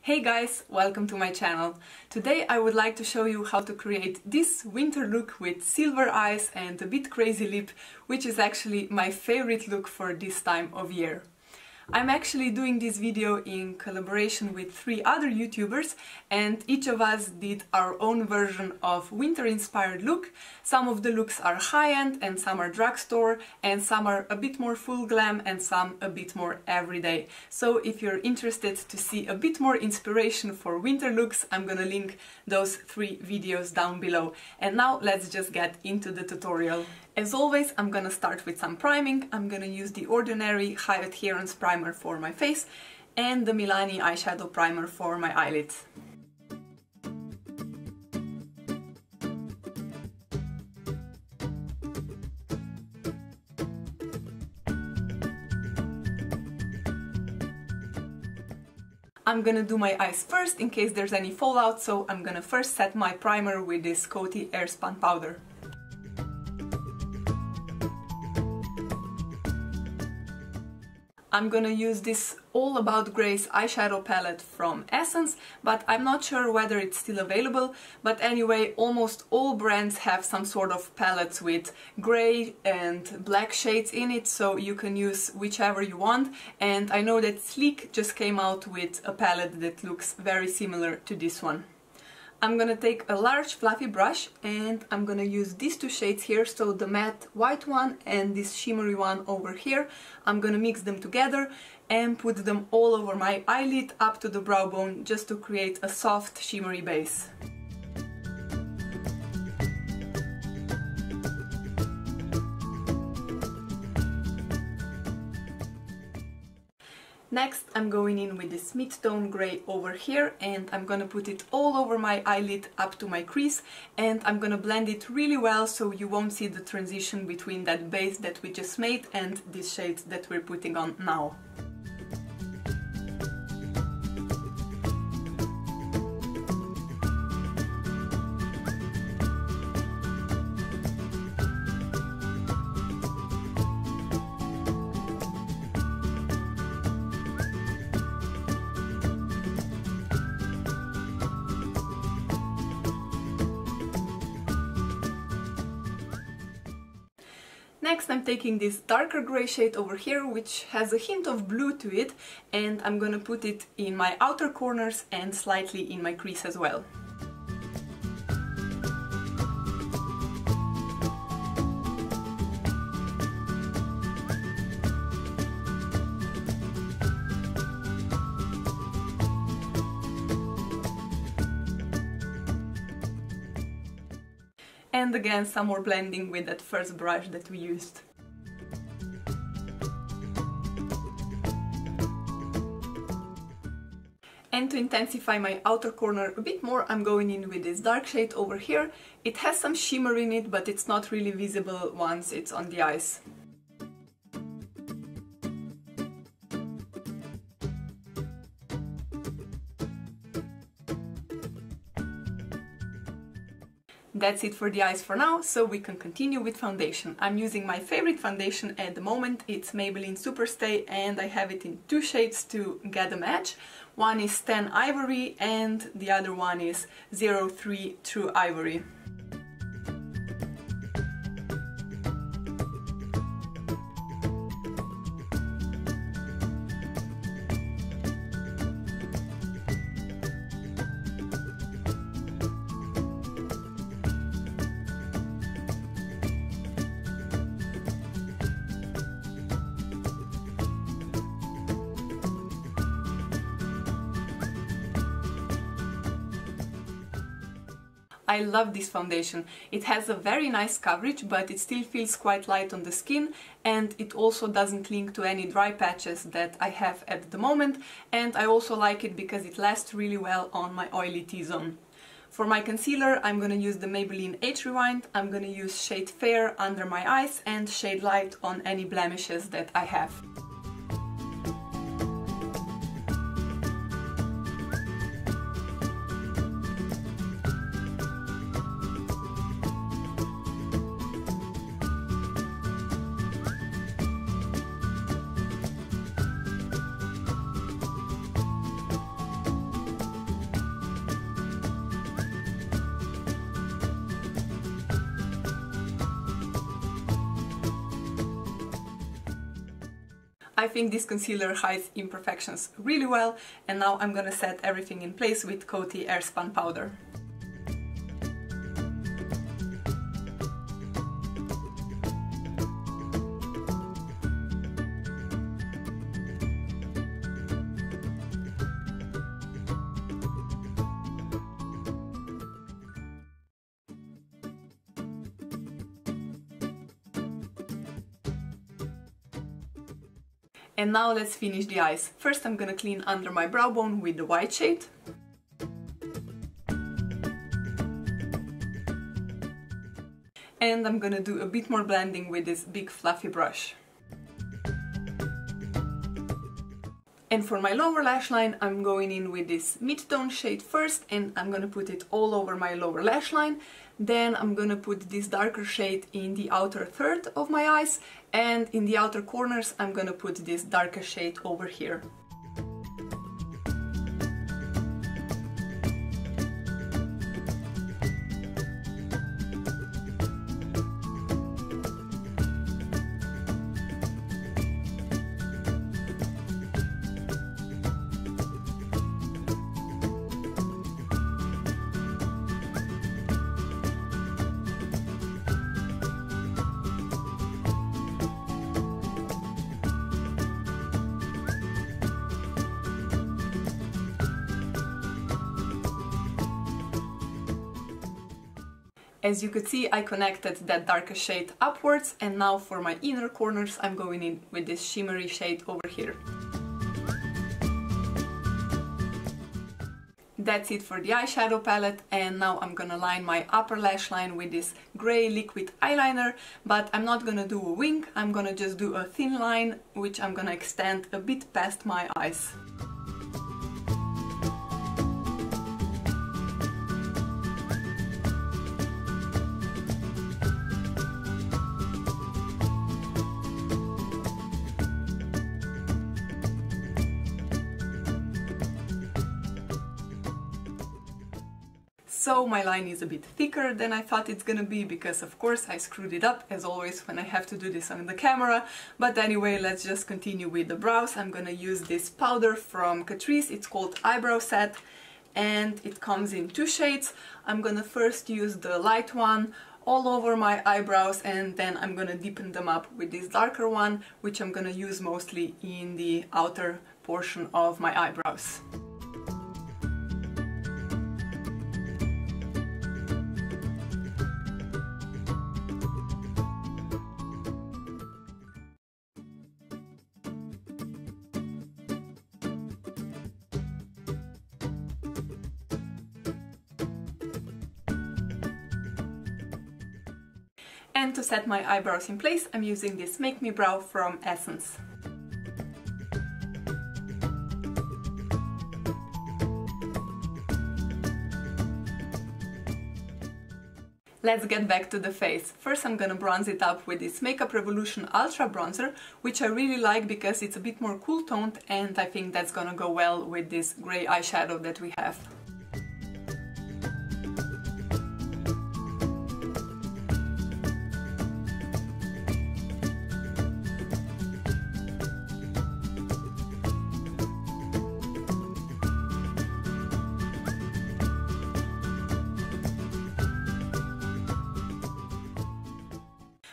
Hey guys, welcome to my channel. Today I would like to show you how to create this winter look with silver eyes and a bit crazy lip, which is actually my favorite look for this time of year. I'm actually doing this video in collaboration with 3 other YouTubers, and each of us did our own version of winter-inspired look. Some of the looks are high-end and some are drugstore, and some are a bit more full glam and some a bit more everyday. So if you're interested to see a bit more inspiration for winter looks, I'm gonna link those 3 videos down below. And now let's just get into the tutorial. As always, I'm gonna start with some priming. I'm gonna use the ordinary High-Adherence primer for my face and the Milani eyeshadow primer for my eyelids. I'm gonna do my eyes first in case there's any fallout, so I'm gonna first set my primer with this Coty Airuspun powder. I'm gonna use this All About Grace eyeshadow palette from Essence, but I'm not sure whether it's still available. But anyway, almost all brands have some sort of palettes with grey and black shades in it, so you can use whichever you want. And I know that Sleek just came out with a palette that looks very similar to this one. I'm gonna take a large fluffy brush and I'm gonna use these 2 shades here, so the matte white one and this shimmery one over here. I'm gonna mix them together and put them all over my eyelid up to the brow bone, just to create a soft shimmery base. Next, I'm going in with this mid-tone grey over here, and I'm gonna put it all over my eyelid up to my crease, and I'm gonna blend it really well so you won't see the transition between that base that we just made and this shade that we're putting on now. Next, I'm taking this darker grey shade over here, which has a hint of blue to it, and I'm gonna put it in my outer corners and slightly in my crease as well. And again, some more blending with that first brush that we used. And to intensify my outer corner a bit more, I'm going in with this dark shade over here. It has some shimmer in it, but it's not really visible once it's on the eyes. That's it for the eyes for now, so we can continue with foundation. I'm using my favorite foundation at the moment. It's Maybelline Superstay, and I have it in 2 shades to get a match. One is Tan Ivory and the other one is 03 True Ivory. I love this foundation. It has a very nice coverage, but it still feels quite light on the skin, and it also doesn't cling to any dry patches that I have at the moment, and I also like it because it lasts really well on my oily T-zone. For my concealer, I'm gonna use the Maybelline Age Rewind. I'm gonna use shade Fair under my eyes and shade Light on any blemishes that I have. I think this concealer hides imperfections really well, and now I'm gonna set everything in place with Coty Airuspun powder. And now let's finish the eyes. First I'm gonna clean under my brow bone with the white shade. And I'm gonna do a bit more blending with this big fluffy brush. And for my lower lash line, I'm going in with this mid-tone shade first, and I'm gonna put it all over my lower lash line. Then I'm gonna put this darker shade in the outer third of my eyes, and in the outer corners I'm gonna put this darker shade over here. As you could see, I connected that darker shade upwards, and now for my inner corners I'm going in with this shimmery shade over here. That's it for the eyeshadow palette, and now I'm gonna line my upper lash line with this grey liquid eyeliner, but I'm not gonna do a wing, I'm gonna just do a thin line, which I'm gonna extend a bit past my eyes. So my line is a bit thicker than I thought it's gonna be, because of course I screwed it up as always when I have to do this on the camera. But anyway, let's just continue with the brows. I'm gonna use this powder from Catrice, it's called Eyebrow Set, and it comes in two shades. I'm gonna first use the light one all over my eyebrows, and then I'm gonna deepen them up with this darker one, which I'm gonna use mostly in the outer portion of my eyebrows. And to set my eyebrows in place, I'm using this Make Me Brow from Essence. Let's get back to the face. First I'm gonna bronze it up with this Makeup Revolution Ultra Bronzer, which I really like because it's a bit more cool toned, and I think that's gonna go well with this grey eyeshadow that we have.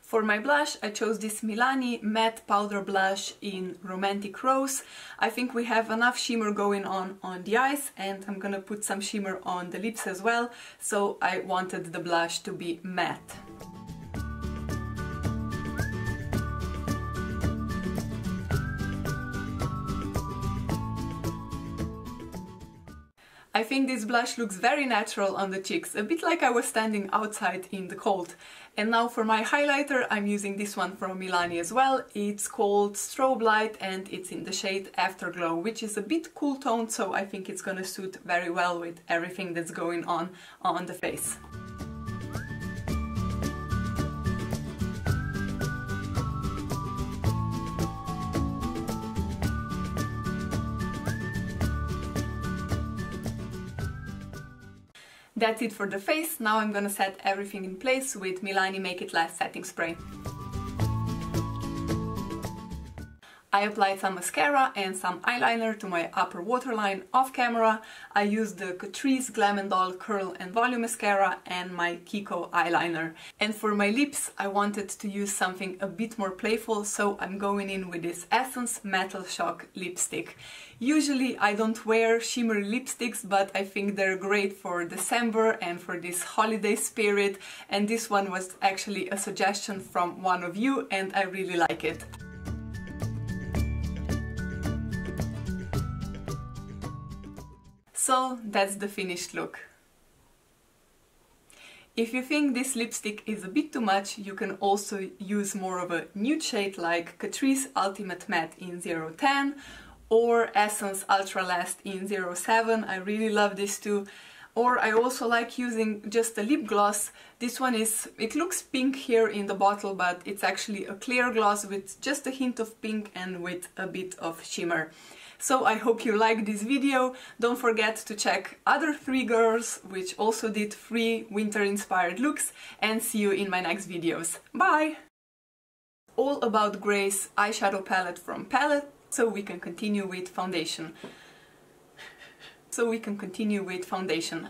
For my blush, I chose this Milani matte powder blush in Romantic Rose. I think we have enough shimmer going on the eyes, and I'm gonna put some shimmer on the lips as well, so I wanted the blush to be matte. I think this blush looks very natural on the cheeks, a bit like I was standing outside in the cold. And now for my highlighter, I'm using this one from Milani as well. It's called Strobelight and it's in the shade Afterglow, which is a bit cool toned, so I think it's gonna suit very well with everything that's going on the face. That's it for the face. Now I'm gonna set everything in place with Milani Make It Last setting spray. I applied some mascara and some eyeliner to my upper waterline off camera. I used the Catrice Glam Curl and Volume Mascara and my Kiko eyeliner. And for my lips I wanted to use something a bit more playful, so I'm going in with this Essence Metal Shock lipstick. Usually I don't wear shimmery lipsticks, but I think they're great for December and for this holiday spirit, and this one was actually a suggestion from one of you and I really like it. So that's the finished look. If you think this lipstick is a bit too much, you can also use more of a nude shade like Catrice Ultimate Matte in 010 or Essence Ultra Last in 07. I really love this too. Or I also like using just a lip gloss. This one it looks pink here in the bottle, but it's actually a clear gloss with just a hint of pink and with a bit of shimmer. So I hope you liked this video. Don't forget to check other 3 girls which also did 3 winter inspired looks, and see you in my next videos. Bye! All About Grace eyeshadow palette from Palette, so we can continue with foundation.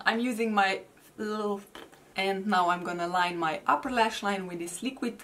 I'm using my little... and now I'm gonna line my upper lash line with this liquid